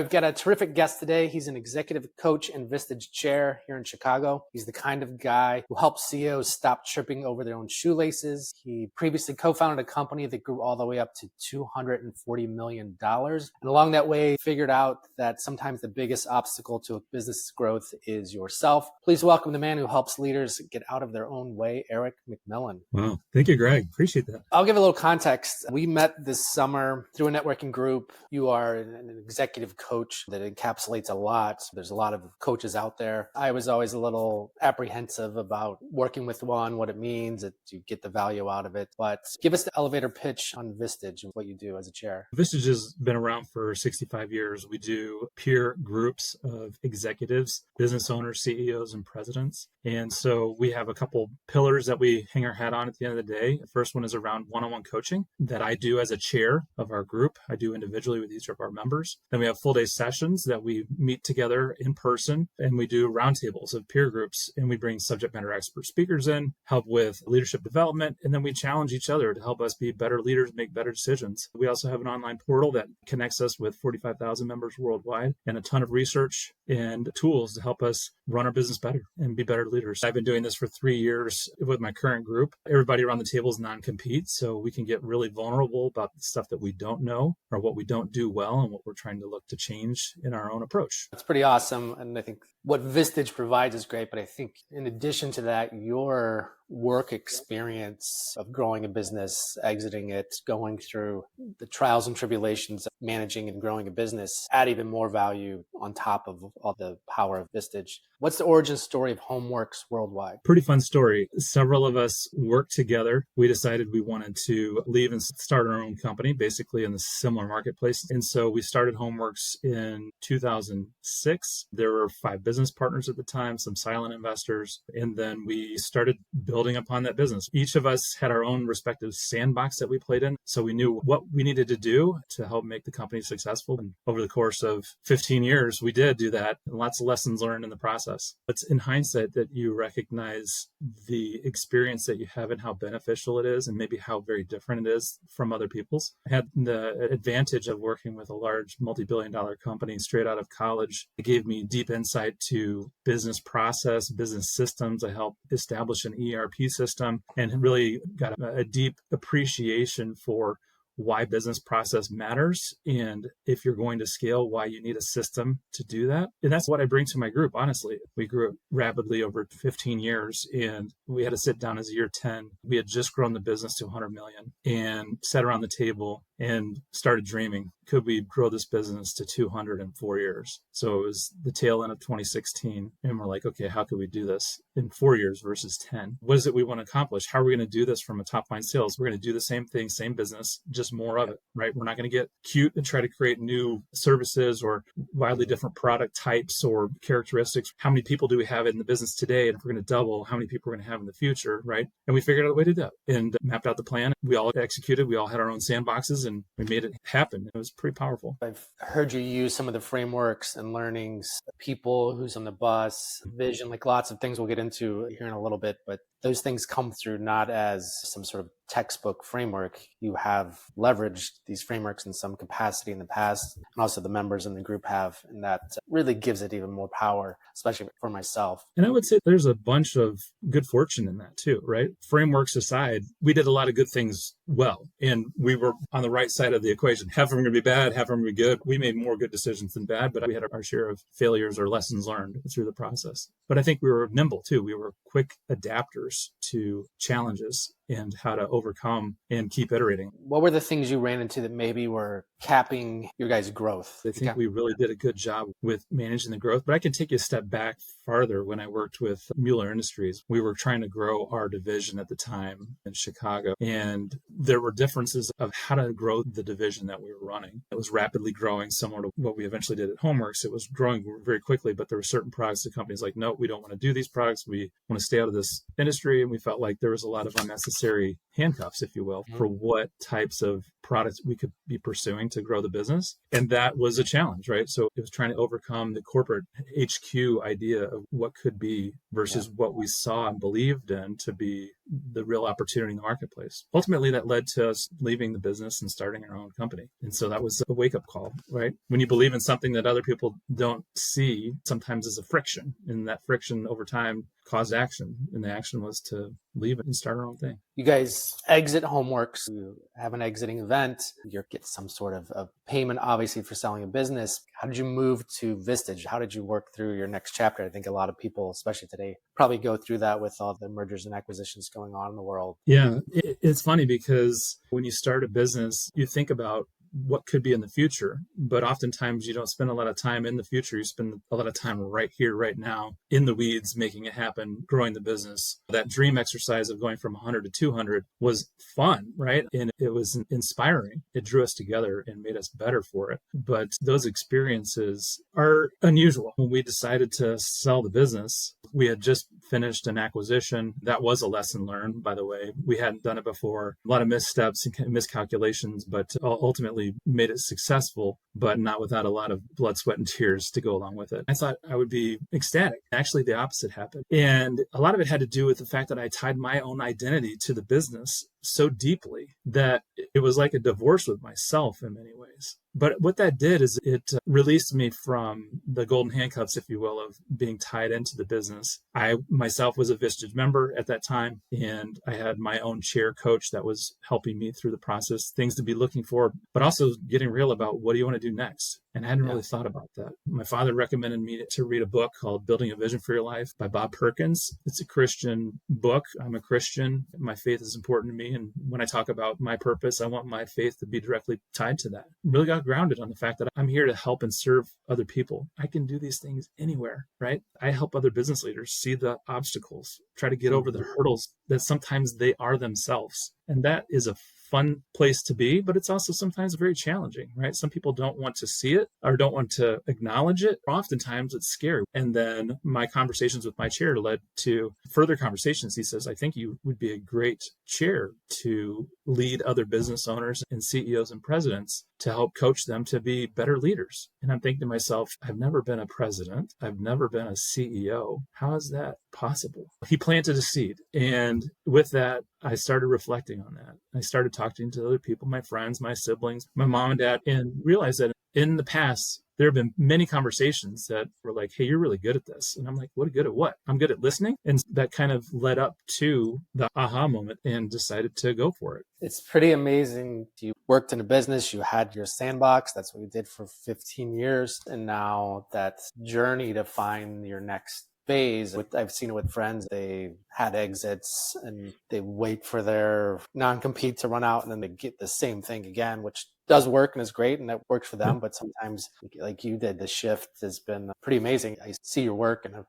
We've got a terrific guest today. He's an executive coach and Vistage chair here in Chicago. He's the kind of guy who helps CEOs stop tripping over their own shoelaces. He previously co-founded a company that grew all the way up to $240 million. And along that way, figured out that sometimes the biggest obstacle to a business growth is yourself. Please welcome the man who helps leaders get out of their own way, Eric McMillian. Wow. Thank you, Greg. Appreciate that. I'll give a little context. We met this summer through a networking group. You are an executive coach that encapsulates a lot. There's a lot of coaches out there. I was always a little apprehensive about working with one, what it means, that you get the value out of it. But give us the elevator pitch on Vistage and what you do as a chair. Vistage has been around for 65 years. We do peer groups of executives, business owners, CEOs, and presidents. And so we have a couple pillars that we hang our hat on at the end of the day. The first one is around one-on-one coaching that I do as a chair of our group. I do individually with each of our members. Then we have full-day sessions that we meet together in person, and we do roundtables of peer groups, and we bring subject matter expert speakers in, help with leadership development, and then we challenge each other to help us be better leaders, make better decisions. We also have an online portal that connects us with 45,000 members worldwide and a ton of research and tools to help us run our business better and be better leaders. I've been doing this for 3 years with my current group. Everybody around the table is non-compete, so we can get really vulnerable about the stuff that we don't know or what we don't do well and what we're trying to look to change in our own approach. It's pretty awesome. And I think what Vistage provides is great. But I think in addition to that, your work experience of growing a business, exiting it, going through the trials and tribulations of managing and growing a business add even more value on top of all the power of Vistage. What's the origin story of Homeworks Worldwide? Pretty fun story. Several of us worked together. We decided we wanted to leave and start our own company, basically in the similar marketplace. And so we started Homeworks in 2006. There were 5 business partners at the time, some silent investors, and then we started building upon that business. Each of us had our own respective sandbox that we played in. So we knew what we needed to do to help make the company successful. And over the course of 15 years, we did do that. And lots of lessons learned in the process. It's in hindsight that you recognize the experience that you have and how beneficial it is and maybe how very different it is from other people's. I had the advantage of working with a large multi-billion-dollar company straight out of college. It gave me deep insight to business process, business systems. I helped establish an ERP system and really got a deep appreciation for why business process matters. And if you're going to scale, why you need a system to do that. And that's what I bring to my group, honestly. We grew rapidly over 15 years and we had to sit down as year 10. We had just grown the business to 100 million and sat around the table and started dreaming. Could we grow this business to 200 in 4 years? So it was the tail end of 2016. And we're like, okay, how could we do this in 4 years versus 10? What is it we want to accomplish? How are we going to do this from a top line sales? We're going to do the same thing, same business, just more of it, right? We're not going to get cute and try to create new services or wildly different product types or characteristics. How many people do we have in the business today? And if we're going to double, how many people we're going to have in the future, right? And we figured out a way to do that and mapped out the plan. We all executed. We all had our own sandboxes and we made it happen. It was pretty powerful. I've heard you use some of the frameworks and learnings, people, who's on the bus, vision, like lots of things we'll get into here in a little bit, but those things come through not as some sort of textbook framework. You have leveraged these frameworks in some capacity in the past, and also the members in the group have, and that really gives it even more power, especially for myself. And I would say there's a bunch of good fortune in that too, right? Frameworks aside, we did a lot of good things well, and we were on the right side of the equation. Half of them are going to be bad, half of them are going to be good. We made more good decisions than bad, but we had our share of failures or lessons learned through the process. But I think we were nimble too. We were quick adapters to challenges and how to overcome and keep iterating. What were the things you ran into that maybe were capping your guys' growth? I think we really did a good job with managing the growth, but I can take you a step back farther. When I worked with Mueller Industries, we were trying to grow our division at the time in Chicago, and there were differences of how to grow the division that we were running. It was rapidly growing, similar to what we eventually did at Homeworks. It was growing very quickly, but there were certain products that companies like, no, we don't want to do these products. We want to stay out of this industry. And we felt like there was a lot of unnecessary handcuffs, if you will, for what types of products we could be pursuing to grow the business. And that was a challenge, right? So it was trying to overcome the corporate HQ idea of what could be versus what we saw and believed in to be the real opportunity in the marketplace. Ultimately, that led to us leaving the business and starting our own company. And so that was a wake-up call, right? When you believe in something that other people don't see, sometimes there's a friction. And that friction over time caused action. And the action was to leave it and start our own thing. You guys exit Homeworks, you have an exiting event, you get some sort of payment, obviously, for selling a business. How did you move to Vistage? How did you work through your next chapter? I think a lot of people, especially today, probably go through that with all the mergers and acquisitions going on in the world. Yeah, it's funny because when you start a business, you think about what could be in the future, but oftentimes you don't spend a lot of time in the future. You spend a lot of time right here, right now, in the weeds, making it happen, growing the business. That dream exercise of going from 100 to 200 was fun, right? And it was inspiring. It drew us together and made us better for it. But those experiences are unusual. When we decided to sell the business, we had just finished an acquisition. That was a lesson learned, by the way. We hadn't done it before. A lot of missteps and miscalculations, but ultimately made it successful, but not without a lot of blood, sweat, and tears to go along with it. I thought I would be ecstatic. Actually, the opposite happened. And a lot of it had to do with the fact that I tied my own identity to the business so deeply that it was like a divorce with myself in many ways. But what that did is it released me from the golden handcuffs, if you will, of being tied into the business. I myself was a Vistage member at that time, and I had my own chair coach that was helping me through the process, things to be looking for, but also getting real about what do you want to do next? And I hadn't really thought about that. My father recommended me to read a book called Building a Vision for Your Life by Bob Perkins. It's a Christian book. I'm a Christian. My faith is important to me. And when I talk about my purpose, I want my faith to be directly tied to that. Really got grounded on the fact that I'm here to help and serve other people. I can do these things anywhere, right? I help other business leaders see the obstacles, try to get over the hurdles that sometimes they are themselves. And that is a fun place to be, but it's also sometimes very challenging, right? Some people don't want to see it or don't want to acknowledge it. Oftentimes it's scary. And then my conversations with my chair led to further conversations. He says, I think you would be a great chair to lead other business owners and CEOs and presidents to help coach them to be better leaders. And I'm thinking to myself, I've never been a president. I've never been a CEO. How is that possible? He planted a seed. And with that, I started reflecting on that. I started talking to other people, my friends, my siblings, my mom and dad, and realized that in the past, there have been many conversations that were like, hey, you're really good at this. And I'm like, what, good at what? I'm good at listening. And that kind of led up to the aha moment and decided to go for it. It's pretty amazing. You worked in a business, you had your sandbox. That's what you did for 15 years. And now that journey to find your next phase. I've seen it with friends. They had exits and they wait for their non-compete to run out and then they get the same thing again, which does work and is great and that works for them. But sometimes, like you did, the shift has been pretty amazing. I see your work and a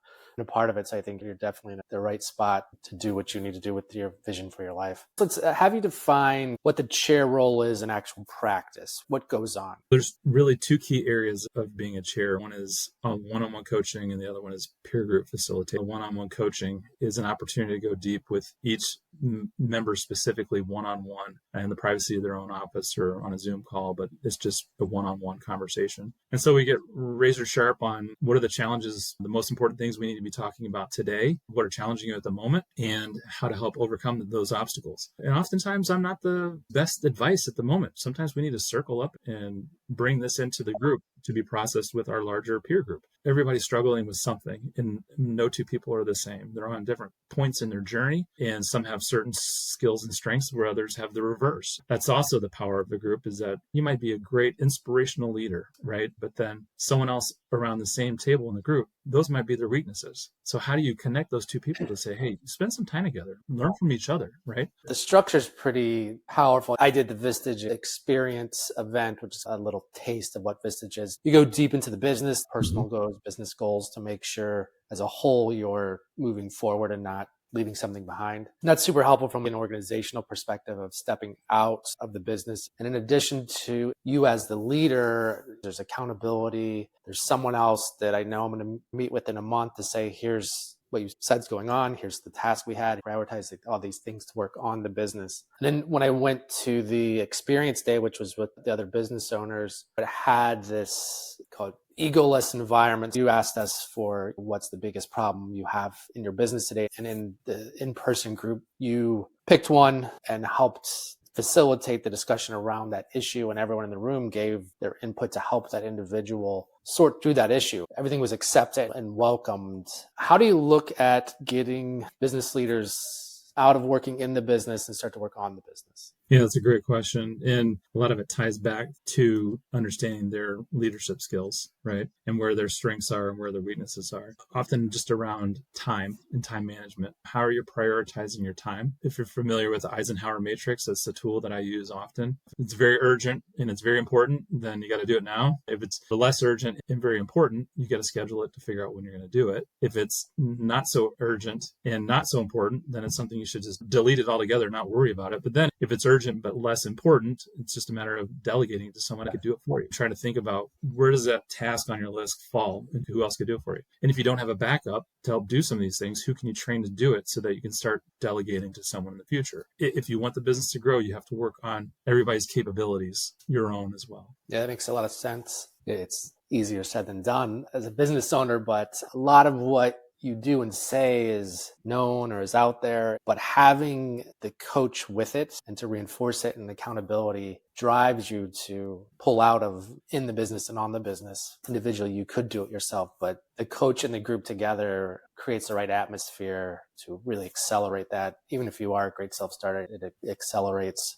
part of it. So I think you're definitely in the right spot to do what you need to do with your vision for your life. Let's have you define what the chair role is in actual practice. What goes on? There's really two key areas of being a chair. One is one-on-one coaching and the other one is peer group facilitation. One-on-one coaching is an opportunity to go deep with each member, specifically one-on-one in the privacy of their own office or on a Zoom call, but it's just a one-on-one conversation. And so we get razor sharp on what are the challenges, the most important things we need to be talking about today, what are challenging you at the moment, and how to help overcome those obstacles. And oftentimes I'm not the best advice at the moment. Sometimes we need to circle up and bring this into the group to be processed with our larger peer group. Everybody's struggling with something, and no two people are the same. They're on different points in their journey, and some have certain skills and strengths where others have the reverse. That's also the power of the group, is that you might be a great inspirational leader, right? But then someone else around the same table in the group, those might be their weaknesses. So how do you connect those two people to say, hey, spend some time together, learn from each other, right? The structure is pretty powerful. I did the Vistage experience event, which is a little taste of what Vistage is. You go deep into the business, personal goals, business goals to make sure as a whole you're moving forward and not leaving something behind. And that's super helpful from an organizational perspective of stepping out of the business. And in addition to you as the leader, there's accountability. There's someone else that I know I'm going to meet with in a month to say, here's what you said's going on. Here's the task we had. Prioritize all these things to work on the business. And then when I went to the experience day, which was with the other business owners, it had this called egoless environment. You asked us for what's the biggest problem you have in your business today. And in the in-person group, you picked one and helped facilitate the discussion around that issue, and everyone in the room gave their input to help that individual sort through that issue. Everything was accepted and welcomed. How do you look at getting business leaders out of working in the business and start to work on the business? Yeah, that's a great question. And a lot of it ties back to understanding their leadership skills, right? And where their strengths are and where their weaknesses are. Often just around time and time management. How are you prioritizing your time? If you're familiar with the Eisenhower matrix, that's the tool that I use often. If it's very urgent and it's very important, then you got to do it now. If it's less urgent and very important, you got to schedule it to figure out when you're going to do it. If it's not so urgent and not so important, then it's something you should just delete it altogether, not worry about it. But then if it's urgent but less important, it's just a matter of delegating it to someone who could do it for you. Try to think about where does that task on your list fall and who else could do it for you. And if you don't have a backup to help do some of these things, who can you train to do it so that you can start delegating to someone in the future? If you want the business to grow, you have to work on everybody's capabilities, your own as well. Yeah, that makes a lot of sense. It's easier said than done as a business owner, but a lot of what you do and say is known or is out there, but having the coach with it and to reinforce it and accountability drives you to pull out of in the business and on the business. Individually, you could do it yourself, but the coach and the group together creates the right atmosphere to really accelerate that. Even if you are a great self-starter, it accelerates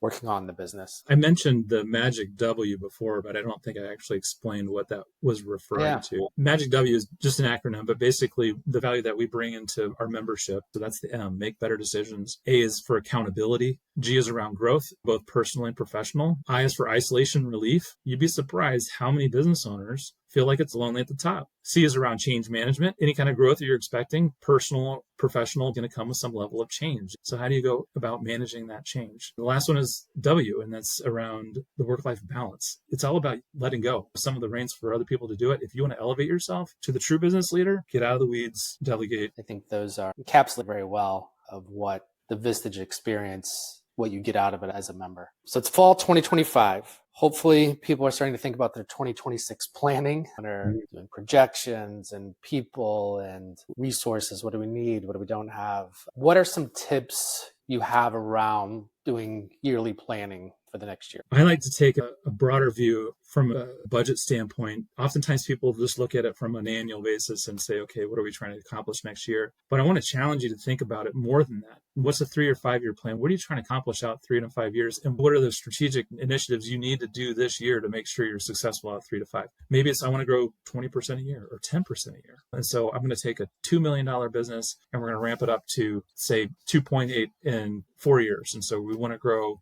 working on the business. I mentioned the Magic W before, but I don't think I actually explained what that was referring to. Magic W is just an acronym, but basically the value that we bring into our membership. So that's the M, make better decisions. A is for accountability. G is around growth, both personal and professional. I is for isolation relief. You'd be surprised how many business owners feel like it's lonely at the top. C is around change management. Any kind of growth that you're expecting, personal, professional, going to come with some level of change. So how do you go about managing that change? The last one is W, and that's around the work-life balance. It's all about letting go of some of the reins for other people to do it. If you want to elevate yourself to the true business leader, get out of the weeds, delegate. I think those are encapsulated very well of what the Vistage experience, what you get out of it as a member. So it's fall 2025. Hopefully people are starting to think about their 2026 planning and are doing projections and people and resources. What do we need? What do we don't have? What are some tips you have around doing yearly planning for the next year? I like to take a broader view from a budget standpoint. Oftentimes people just look at it from an annual basis and say, okay, what are we trying to accomplish next year? But I want to challenge you to think about it more than that. What's a 3 or 5 year plan? What are you trying to accomplish out 3 to 5 years? And what are the strategic initiatives you need to do this year to make sure you're successful out 3 to 5? Maybe it's I want to grow 20% a year or 10% a year. And so I'm going to take a $2 million business and we're going to ramp it up to say 2.8 in 4 years. And so we want to grow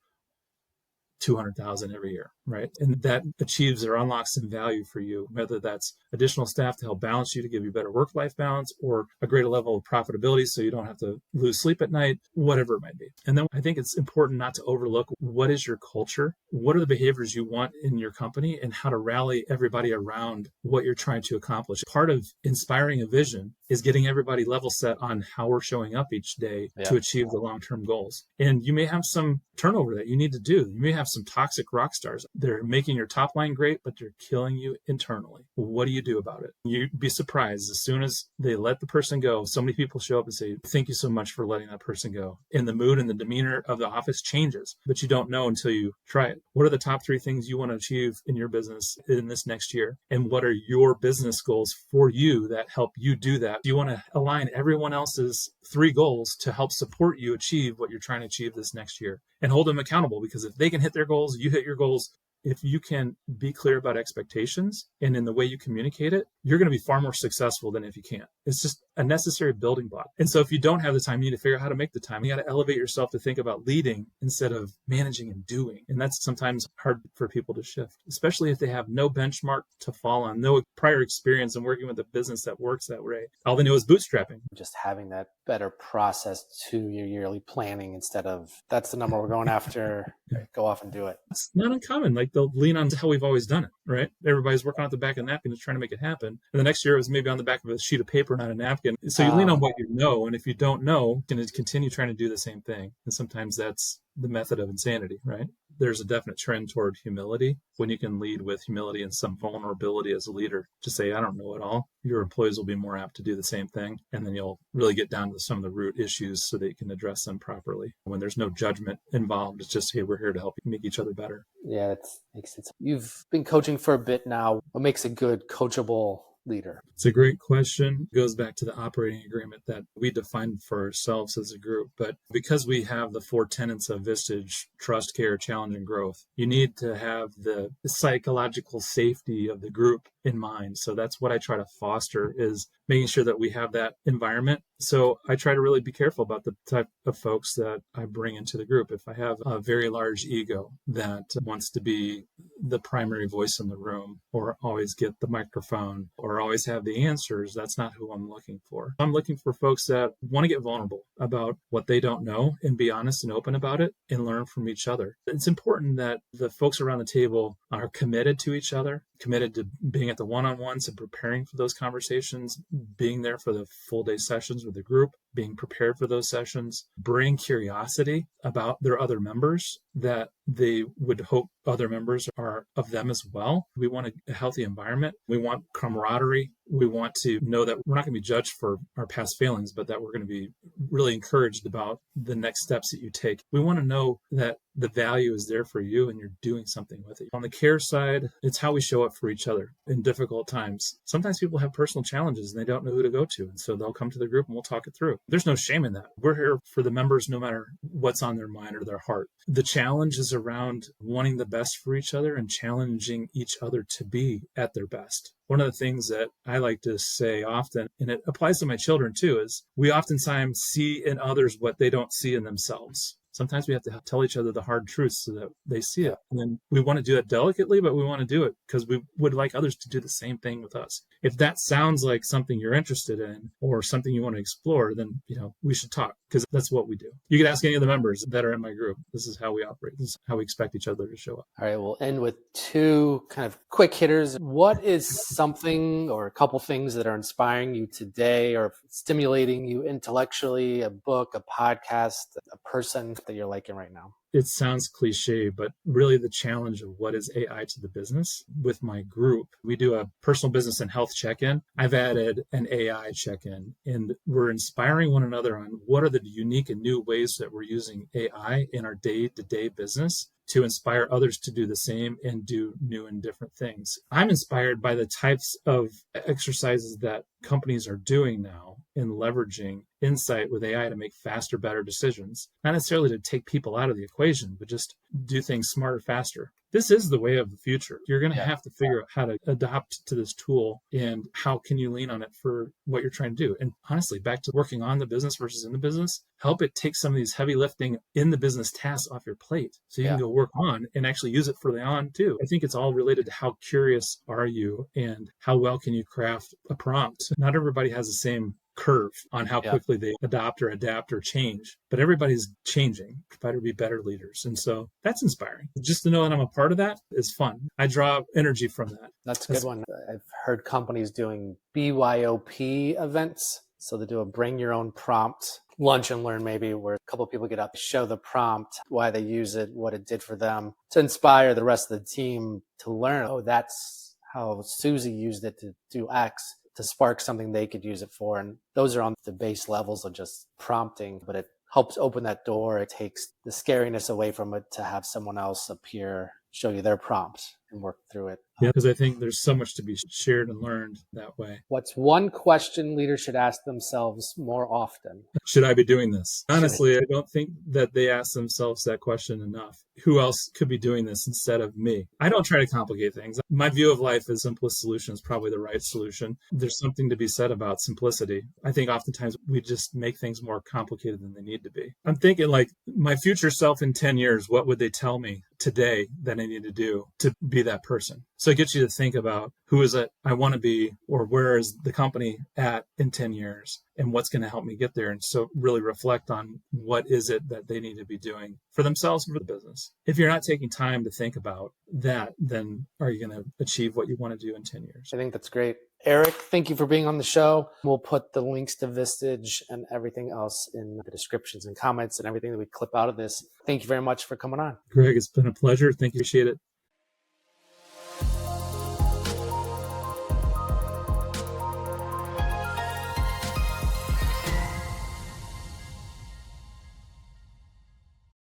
200,000 every year, right? And that achieves or unlocks some value for you, whether that's additional staff to help balance you, to give you better work-life balance, or a greater level of profitability so you don't have to lose sleep at night, whatever it might be. And then I think it's important not to overlook what is your culture, what are the behaviors you want in your company, and how to rally everybody around what you're trying to accomplish. Part of inspiring a vision is getting everybody level set on how we're showing up each day to achieve the long-term goals. And you may have some turnover that you need to do. You may have some toxic rock stars. They're making your top line great, but they're killing you internally. What do you do about it? You'd be surprised as soon as they let the person go. So many people show up and say, thank you so much for letting that person go. And the mood and the demeanor of the office changes, but you don't know until you try it. What are the top 3 things you want to achieve in your business in this next year? And what are your business goals for you that help you do that? Do you want to align everyone else's 3 goals to help support you achieve what you're trying to achieve this next year? And hold them accountable, because if they can hit their goals, you hit your goals. If you can be clear about expectations and in the way you communicate it, you're going to be far more successful than if you can't. It's just a necessary building block. And so if you don't have the time, you need to figure out how to make the time. You got to elevate yourself to think about leading instead of managing and doing. And that's sometimes hard for people to shift, especially if they have no benchmark to fall on, no prior experience in working with a business that works that way. All they know is bootstrapping. Just having that better process to your yearly planning instead of that's the number we're going after, go off and do it. It's not uncommon. Like they'll lean on to how we've always done it, right? Everybody's working on the back of the napkin, just trying to make it happen. And the next year it was maybe on the back of a sheet of paper, not a napkin. And so you lean on what you know. And if you don't know, you're going to continue trying to do the same thing. And sometimes that's the method of insanity, right? There's a definite trend toward humility. When you can lead with humility and some vulnerability as a leader, to say, I don't know it all, your employees will be more apt to do the same thing. And then you'll really get down to some of the root issues so that you can address them properly. When there's no judgment involved, it's just, hey, we're here to help you make each other better. Yeah, that makes sense. You've been coaching for a bit now. What makes a good coachable leader? It's a great question. It goes back to the operating agreement that we defined for ourselves as a group. But because we have the 4 tenets of Vistage, trust, care, challenge, and growth, you need to have the psychological safety of the group in mind. So that's what I try to foster, is making sure that we have that environment. So I try to really be careful about the type of folks that I bring into the group. If I have a very large ego that wants to be the primary voice in the room, or always get the microphone, or always have the answers, that's not who I'm looking for. I'm looking for folks that want to get vulnerable about what they don't know and be honest and open about it and learn from each other. It's important that the folks around the table are committed to each other, committed to being at the one-on-ones and preparing for those conversations, being there for the full day sessions with the group, being prepared for those sessions, bring curiosity about their other members that they would hope other members are of them as well. We want a healthy environment. We want camaraderie. We want to know that we're not going to be judged for our past failings, but that we're going to be really encouraged about the next steps that you take. We want to know that the value is there for you and you're doing something with it. On the care side, it's how we show up for each other in difficult times. Sometimes people have personal challenges and they don't know who to go to. And so they'll come to the group and we'll talk it through. There's no shame in that. We're here for the members no matter what's on their mind or their heart. The challenge is around wanting the best for each other and challenging each other to be at their best. One of the things that I like to say often, and it applies to my children too, is we oftentimes see in others what they don't see in themselves. Sometimes we have to tell each other the hard truths so that they see it. And then we want to do it delicately, but we want to do it because we would like others to do the same thing with us. If that sounds like something you're interested in or something you want to explore, then, we should talk, because that's what we do. You can ask any of the members that are in my group. This is how we operate. This is how we expect each other to show up. All right, we'll end with 2 kind of quick hitters. What is something or a couple things that are inspiring you today or stimulating you intellectually, a book, a podcast, a person that you're liking right now? It sounds cliche, but really the challenge of what is AI to the business. With my group, we do a personal business and health check-in. I've added an AI check-in, and we're inspiring one another on what are the unique and new ways that we're using AI in our day-to-day business to inspire others to do the same and do new and different things. I'm inspired by the types of exercises that companies are doing now in leveraging insight with AI to make faster, better decisions, not necessarily to take people out of the equation, but just do things smarter, faster. This is the way of the future. You're going to have to figure out how to adopt to this tool and how can you lean on it for what you're trying to do. And honestly, back to working on the business versus in the business, help it take some of these heavy lifting in the business tasks off your plate so you can go work on and actually use it for the on too. I think it's all related to how curious are you and how well can you craft a prompt. Not everybody has the same curve on how quickly they adopt or adapt or change, but everybody's changing. Try to be better leaders. And so that's inspiring. Just to know that I'm a part of that is fun. I draw energy from that. That's a good one. I've heard companies doing BYOP events. So they do a bring your own prompt lunch and learn, maybe, where a couple of people get up, show the prompt, why they use it, what it did for them, to inspire the rest of the team to learn, oh, that's how Susie used it to do X, to spark something they could use it for. And those are on the base levels of just prompting, but it helps open that door. It takes the scariness away from it to have someone else appear, show you their prompt and work through it. Yeah, because I think there's so much to be shared and learned that way. What's one question leaders should ask themselves more often? Should I be doing this? Honestly, I don't think that they ask themselves that question enough. Who else could be doing this instead of me? I don't try to complicate things. My view of life is simplest solution is probably the right solution. There's something to be said about simplicity. I think oftentimes we just make things more complicated than they need to be. I'm thinking like my future self in 10 years, what would they tell me today that I need to do to be that person? So it gets you to think about who is it I want to be, or where is the company at in 10 years and what's going to help me get there. And so really reflect on what is it that they need to be doing for themselves and for the business. If you're not taking time to think about that, then are you going to achieve what you want to do in 10 years? I think that's great. Eric, thank you for being on the show. We'll put the links to Vistage and everything else in the descriptions and comments and everything that we clip out of this. Thank you very much for coming on. Greg, it's been a pleasure. Thank you. Appreciate it.